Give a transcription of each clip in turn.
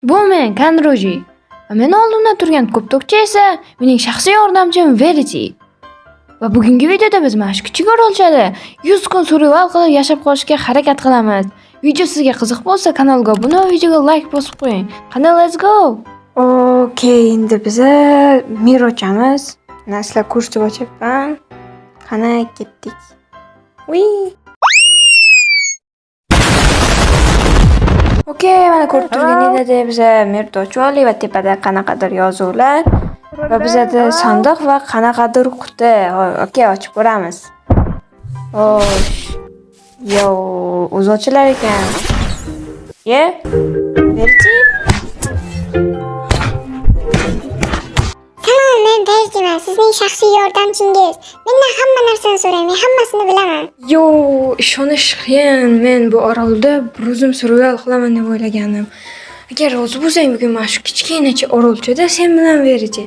Bu men Kandroji va meni oldimda turgan ko'ptokcha esa mening shaxsiy yordamchim Verity. Va bugungi videoda biz mana shu kichik orolchada 100 kun survival qilib yashab qolishga harakat qilamiz. Video sizga qiziq bo'lsa kanalga obuna va videoga like bosib qo'ying. Qani, let's go. Okey, endi biz mir ochamiz. Sizlar kurs deb ochyapman. Qani, ketdik. Okey, mana ko'rib turganingizda biz mir ochib oldik va tepada qanaqadir yozuvlar va bizda sandiq va qanaqadir quti. Okey, ochib ko'ramiz. Xo'sh. Yo, o'zi ochilar ekan. Verity? Salom, men Vertiman, sizning shaxsiy yordamchingiz. Mendan hamma narsani so'rang, men hammasini bilaman. Yo, ishonish qiyin. Men bu orolda bir o'zim survival qilaman deb o'ylaganim. Agar rozi bo'lsang, bugun mana shu kichkinacha orolchada sen bilan Verity.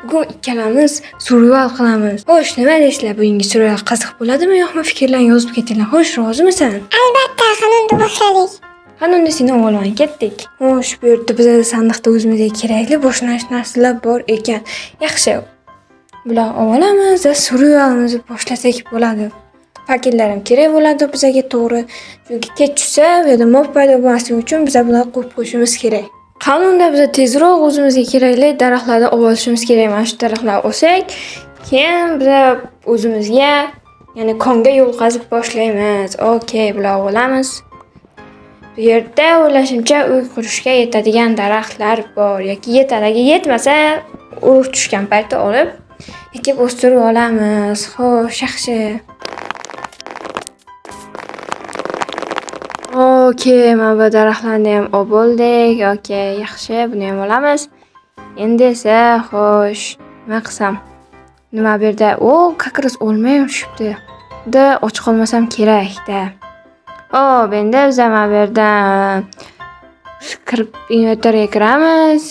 Bugun ikkalamiz survival qilamiz. Xo'sh, nima deysizlar? Bugungi survival qiziq bo'ladimi yo'qmi? Fikrlaring yozib ketinglar. Xo'sh, rozimisan? Albatta, qanunda boshladik. Qanunda seni olib ketdik. Xo'sh, bu yerda bizda sandiqda o'zimizga kerakli boshlanish narsalar bor ekan. Yaxshi. Bular olamiz va survivalimizni boshlasak bo'ladi. Paketlar ham kerak bo'ladi bizga, to'g'ri. Chunki kech tushsa va yerda mob paydo bo'lmasligi uchun biz bularni qo'yib qo'yishimiz kerak. Qanunda biz tezroq o'zimizga kerakli daraxtlarni olishimiz kerak. Mana shu daraxtlarni olsak, keyin biz o'zimizga, ya'ni konga yo'l qazib boshlaymiz. Okey, bularni olamiz. Bu yerda o'ylashimcha uy qurishga yetadigan daraxtlar bor yoki yetadi, yetmasa urug' tushgan paytda olib ekib o'stirib olamiz. Xo'sh, yaxshi. Okey, mana bu daraxtlarni ham olib bo'ldik. Okey, yaxshi, buni ham olamiz. Endi esa xo'sh, nima qilsam? Nima bu yerda? Kakros olmay tushibdi. Da och qolmasam kerak-da. Endi biz mana bu yerdan kirib inventoriga kiramiz.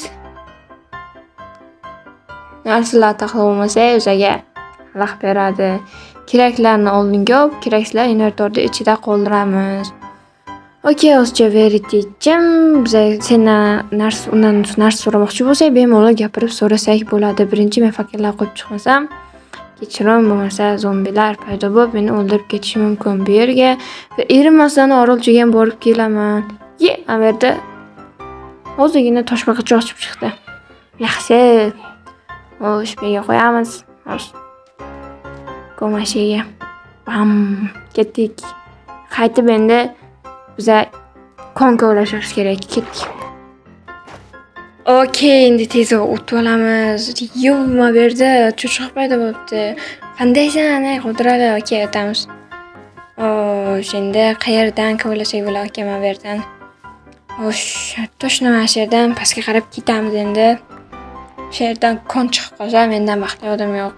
Narsalar taqlab bo'lmasa, o'zaga xalaq beradi. Keraklarni oldinga olib, keraksizlar inventorda ichida qoldiramiz. Okey, o'zcha Verity'cim, biz undan narsa so'ramoqchi bo'lsak, bemalol gapirib so'rasak bo'ladi. Birinchi men fakirlar qo'yib chiqmasam, kechirim, bo'lmasa zombilar paydo bo'lib meni o'ldirib ketishi mumkin bu yerga. Va erinmasdan orolchaga ham borib kelaman. Mana bu yerda hozirgina toshbaqacha ochib chiqdi. Yaxshi. Xo'sh, bu yerga qo'yamiz. Xo'sh. Ko'mashiga. Bam, ketdik. Qaytib endi biz konga ulashimiz kerak. Ketdik. Okey, endi tezroq o'tib olamiz. Mana bu yerda cho'chqa paydo bo'libdi. Qandaysan? Qo'dirali, okey, o'tamiz. Endi qayerdan kovlasak bo'ladi? Okey, mana bu yerdan. Xo'sh, toshni mana shu yerdan pastga qarab ketamiz endi. Shu yerdan kon chiqib qolsa, mendan baxtli odam yo'q.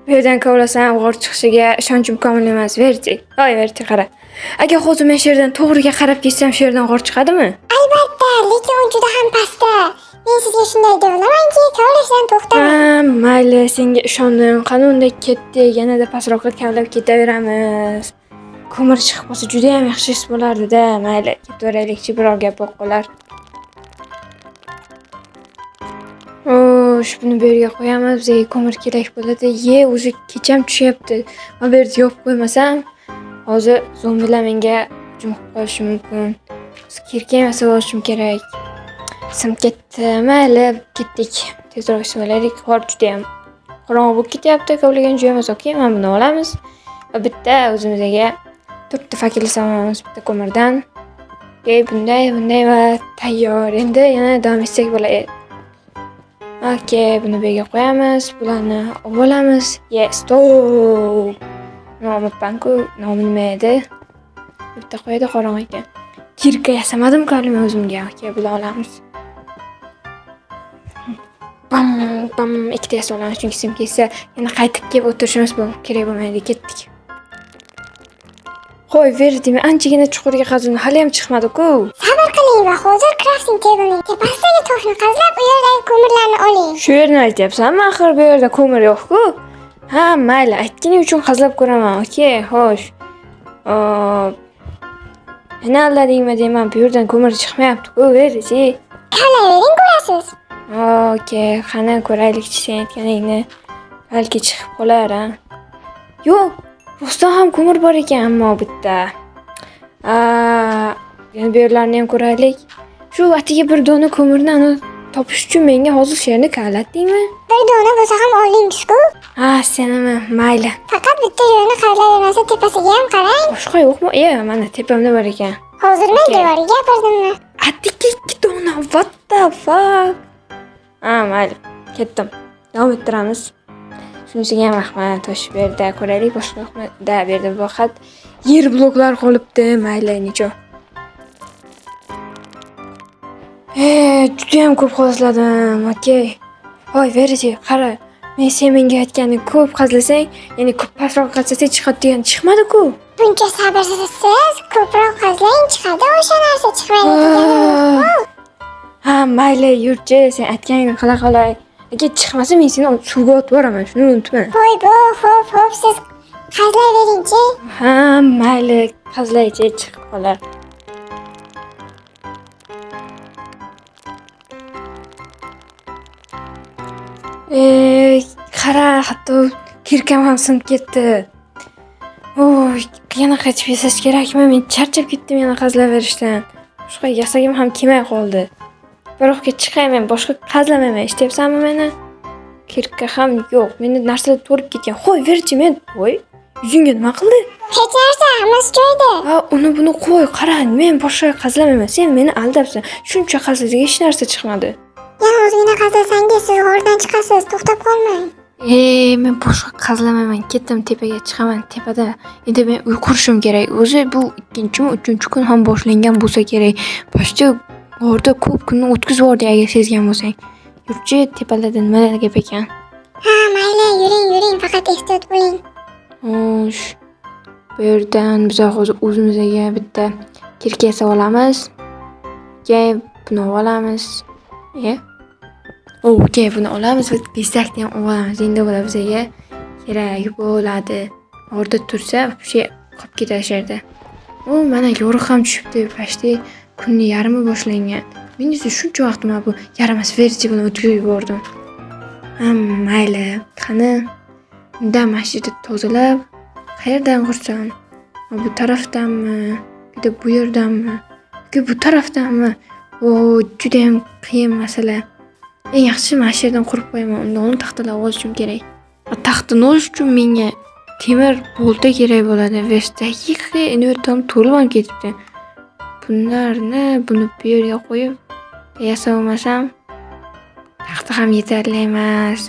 Bu yerdan kovlasam g'or chiqishiga ishonchim komil emas. Verity. Verity, qara. Agar hozir men shu yerdan to'g'riga qarab ketsam, shu yerdan g'or chiqadimi? Albatta, lekin u juda ham pastda. Men sizga shunday deb olamanki, kovlashdan to'xtamang. Mayli, senga ishondim. Qanunda ketdik, yanada pastroqqa kavlab ketaveramiz. Ko'mir chiqib qolsa juda ham yaxshi his bo'lardi-da. Mayli, ketaveraylikchi, biror gap bo'lib qolar. Buni bu yerga qo'yamiz. Bizga ko'mir kerak bo'ladi. O'zi kecham tushyapti. Mana bu yerda yopib qo'ymasam, hozir zombilar menga hujum qilib qolishi mumkin. Kirkam yasab olishim kerak. Sim ketdi. Mayli, ketdik. Tezroq so'laylik. Qor juda ham qorong'i bo'lib ketyapti. Kovlagan joyimiz okey. Mana buni olamiz. Va bitta o'zimizga 4 ta fakirli olamiz bitta ko'mirdan. Okey, bunday va tayyor. Endi yana davom etsak bo'ladi. Okey, buni bu yerga qo'yamiz. Bularni olamiz. Stop. Nomimpanku, nomi nima edi? Bitta qo'yadi, qorong'i ekan. Kirka yasamadim-ku men o'zimga. Okey, bularni olamiz. Bam, ikkita yasab olamiz, chunki sim kelsa yana qaytib kelib o'tirishimiz kerak bo'lmaydi. Ketdik. Qo'y, Verity, men anchagina chuqurga qazdim, hali ham chiqmadi-ku. Sabr qiling va hozir crafting tablening tepasidagi toshni qazlab, u yerdagi ko'mirlarni oling. Shu yerni aytyapsanmi? Axir bu yerda ko'mir yo'q-ku. Mayli, aytganing uchun qazlab ko'raman. Okey, xo'sh. Meni aldadingmi deyman, bu yerdan ko'mir chiqmayapti-ku, verichi. Kavlayvering ko'rasiz. Okey, qani ko'raylikchi sen aytganingni. Balki chiqib qolar, ha. Yo'q, rostdan ham ko'mir bor ekan, ammo bitta. Yana bu yerlarni ham ko'raylik. Shu atiga bir dona ko'mirni topish uchun menga hozir sherni kavlatdingmi? Bir dona bo'lsa ham oldingiz-ku. Senimi? Mayli. Faqat bitta joyini kavlayvermasa tepasiga ham qarang. Boshqa yo'qmi? Mana tepamda bor ekan. Hozir men devoriga gapirdimmi? Atiga 2 dona. What the fuck? Mayli. Ketdim. Davom ettiramiz. Shunisiga ham rahmat. Tosh bu yerda ko'raylik. Boshqa yo'qmi? Bu yerda faqat yer bloklar qolibdi. Mayli, necha. Juda ham ko'p qazladim. Okey. Voy, verichi, qara. Sen menga aytganing ko'p qazlasang, ya'ni ko'p pastroq qazlasang chiqadi degan chiqmadi-ku. Buncha sabrsiz, ko'proq qazlang chiqadi, o'sha narsa chiqmaydi degani. Mayli, yurchi, sen aytganingni qilay. Agar chiqmasa, men seni suvga otib yuboraman, shuni unutma. Voy bu, hop, siz qazlayveringchi. Mayli, qazlaychi, chiqib qolar. Qara, hatto kirkam ham sinib ketdi. Yana qaytib yasash kerakmi? Men charchab ketdim yana qazlaverishdan. Boshqa yasagim ham kelmay qoldi. Biroqga chiqay, men boshqa qazlamayman. Eshityapsanmi meni? Kirka ham yo'q. Meni narsalar to'lib ketgan. Qo'y, verchi men. Qo'y. Yuzingga nima qildi? Hech narsa, hammasi joyida. Uni buni qo'y, qara. Men boshqa qazlamayman. Sen meni aldabsan. Shuncha qazladik, hech narsa chiqmadi. Yana o'zingni qazlasangiz, siz g'ordan chiqasiz, to'xtab qolmang. Men boshqa qazlamayman. Ketdim, tepaga chiqaman. Tepada endi men uy qurishim kerak. O'zi bu 2-3 kun ham boshlangan bo'lsa kerak. Boshqa g'orda ko'p kunni o'tkazib yubordi agar sezgan bo'lsang. Yurchi, tepalarda nimalar gap ekan? Mayli, yuring, faqat ehtiyot bo'ling. Bu yerdan biz hozir o'zimizga bitta kirka yasab olamiz. Buni olamiz. Okey, buni olamiz va bezakni ham olamiz. Endi bular bizga kerak bo'ladi. Orada tursa, shu qolib ketashadi. Mana yorug' ham tushibdi. Pashti kunni yarmi boshlangan. Men esa shuncha vaqt bu yaramas verchi buni o'tkazib yubordim. Mayli. Qani, unda masjidni tozalab, qayerdan qursam? Bu tarafdanmi? Yoki bu yerdanmi? Yoki bu tarafdanmi? Juda ham qiyin masala. Eng yaxshisi mana shu yerdan qurib qo'yaman. Unda uni taxtalab olishim kerak. Taxtani olish uchun menga temir bolta kerak bo'ladi. Vestdagi invertorni to'lib ham ketibdi. Bunlarni buni bu yerga qo'yib yasab olmasam, taxta ham yetarli emas.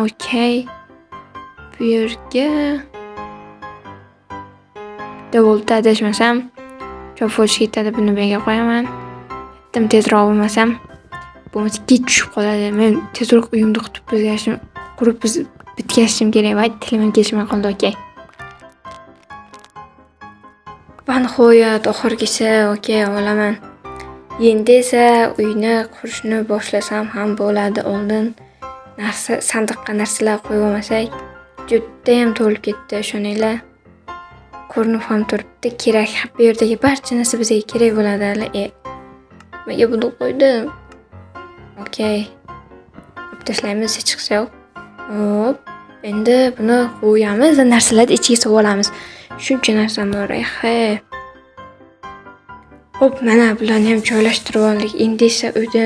Okey. Bu yerga bolta adashmasam chop bo'lish ketadi. Buni bu yerga qo'yaman. Bitim tezroq bo'lmasam bo'lmasa kech tushib qoladi. Men tezroq uyimni qurib bitkazishim kerak. Va tilim kelishmay qoldi. Okey. Nihoyat oxirgisi okey olaman. Endi esa uyni qurishni boshlasam ham bo'ladi. Oldin sandiqqa narsalar qo'yib olmasak, juda ham to'lib ketdi, ishoninglar. Ko'rinib ham turibdi. Kerak, bu yerdagi barcha narsa bizga kerak bo'ladi. Menga buni qo'ydim. Okey. Olib tashlaymiz, hech chiqsa yo'q. Endi buni qo'yamiz va narsalarni ichiga solib olamiz. Shuncha narsam bor. Mana bularni ham joylashtirib oldik. Endi esa uyda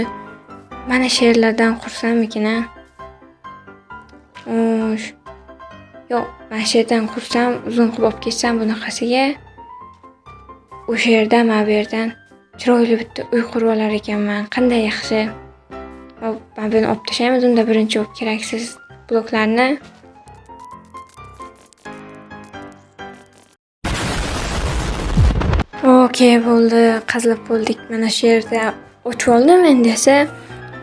mana shu yerlardan qursamikin. Yo'q, mana shu yerdan qursam, uzun qilib olib ketsam bunaqasiga. O'sha yerdan, mana bu yerdan chiroyli bitta uy qurib olar ekanman. Qanday yaxshi. Men buni olib tashlaymiz. Unda birinchi olib keraksiz bloklarni okey, bo'ldi. Qazlab bo'ldik. Mana shu yerda ochib oldim. Endi esa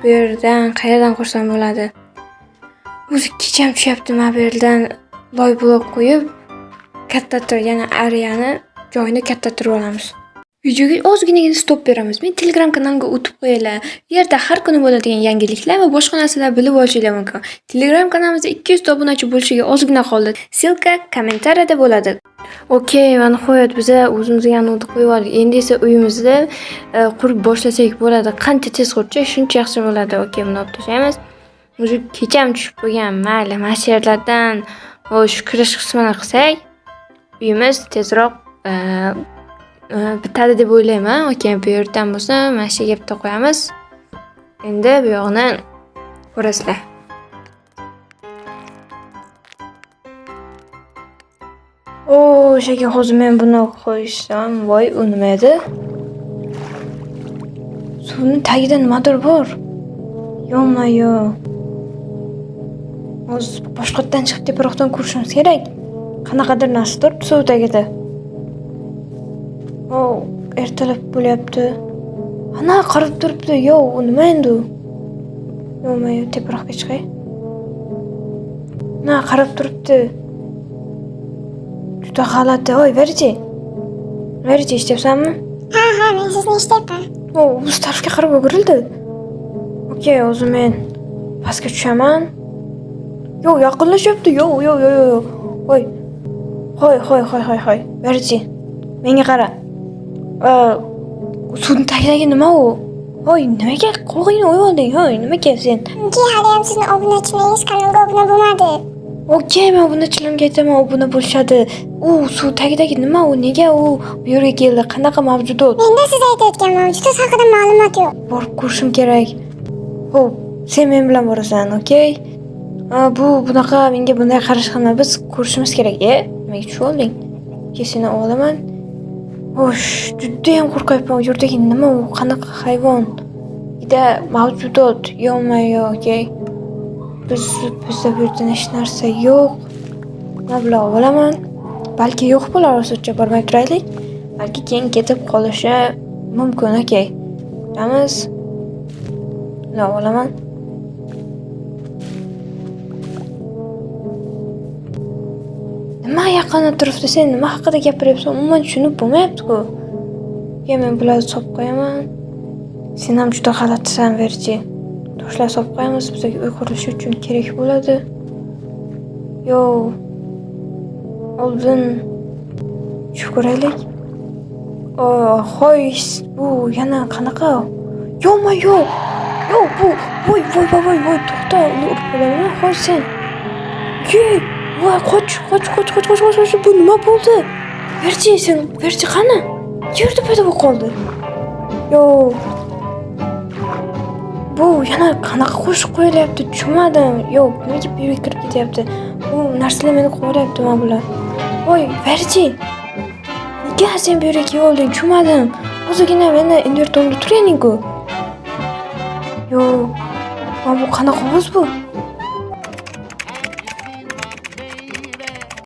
bu yerdan qayerdan qursam bo'ladi? O'zi kecham tushyapti. Mana bu yerdan loy blok qo'yib, kattatir, yana ariyani joyini kattatirib olamiz. Videoga ozginagina stop beramiz. Men Telegram kanalimga o'tib qo'yinglar. Bu yerda har kuni bo'ladigan yangiliklar va boshqa narsalar bilib olishinglar mumkin. Telegram kanalimizda 200 ta obunachi bo'lishiga ozgina qoldi. Silka kommentariyada bo'ladi. Okey, va nihoyat biz o'zimizga notni qo'yib oldik. Endi esa uyimizda qurib boshlasak bo'ladi. Qancha tez qursak, shuncha yaxshi bo'ladi. Okey, buni olib tashlaymiz. O'zi kecham tushib qo'ygan. Mayli, mana shu yerlardan shu kirish qismini qilsak, uyimiz tezroq bitadi deb o'ylayman. Okey, bu yerdan bo'lsa, mana shu yerga bitta qo'yamiz. Endi bu yoqni ko'rasizlar. O'shaga hozir men buni qo'yishsam, voy, u nima edi? Suvning tagida nimadir bor. Yo-mayo. Hozir boshqatdan chiqib teparoqdan ko'rishimiz kerak. Qanaqadir narsa turibdi suv tagida. Ertalab bo'lyapti. Ana qarab turibdi. Yo, u nima endi? Yo-mayo, teparoqqa chiqay. Na, qarab turibdi. Juda g'alati. Voy, Verji. Verji, eshityapsanmi? Ha, men sizni eshityapman. Biz tarafga qarab o'girildi. Okey, hozir men pastga tushaman. Yo, yaqinlashyapti. Yo. Voy. Hoy. Verji. Menga qara. Suvning tagidagi nima u? Voy, nimaga qo'g'ingni o'yib olding? Hoy, nimaga sen? Chunki hali ham sizni obunachilaringiz kanalga obuna bo'lmadi. Okey, men obunachilarimga aytaman, obuna bo'lishadi. Suv tagidagi nima u? Nega u bu yerga keldi? Qanaqa mavjudot? Menda siz aytayotgan mavjudot haqida ma'lumot yo'q. Borib ko'rishim kerak. Xo'p, sen men bilan borasan, okey? Bunaqa menga bunday qarash qilma. Biz ko'rishimiz kerak. Nimaga tushib olding? Seni olaman. Juda ham qo'rqyapman. Bu yerdagi nima u? Qanaqa hayvon? Juda mavjudot. Yo-mayo, okey. Bizda bu yerda hech narsa yo'q. Nima bilan olaman? Balki yo'q bo'lar, hozircha bormay turaylik. Balki keyin ketib qolishi mumkin, okey. Qamiz. Nima olaman? Nima yaqinda turibdi? Sen nima haqida gapiryapsan? Umuman tushunib bo'lmayapti-ku. Men bularni solib qo'yaman. Sen ham juda g'alatisan, Verji. Toshlar solib qo'yamiz, bizga uy qurilishi uchun kerak bo'ladi. Yo. Oldin tushib ko'raylik. Hoy, bu yana qanaqa? Yo-mayo. Yo, bu voy, to'xta, uni urib qo'yaman. Hoy sen. Voy, qoch. Bu nima bo'ldi? Verji qani? Yerda paydo bo'lib qoldi. Yo. Bu yana qanaqa qo'shiq qo'yilyapti? Tushunmadim. Yo, nimaga bu yerga kirib ketyapti? Bu narsalar meni qo'yilyapti mana bular. Voy, Verji. Nega sen bu yerga kelib olding? Tushunmadim. O'zigina meni invertorda turganing-ku. Yo, bu qanaqa ovoz bu?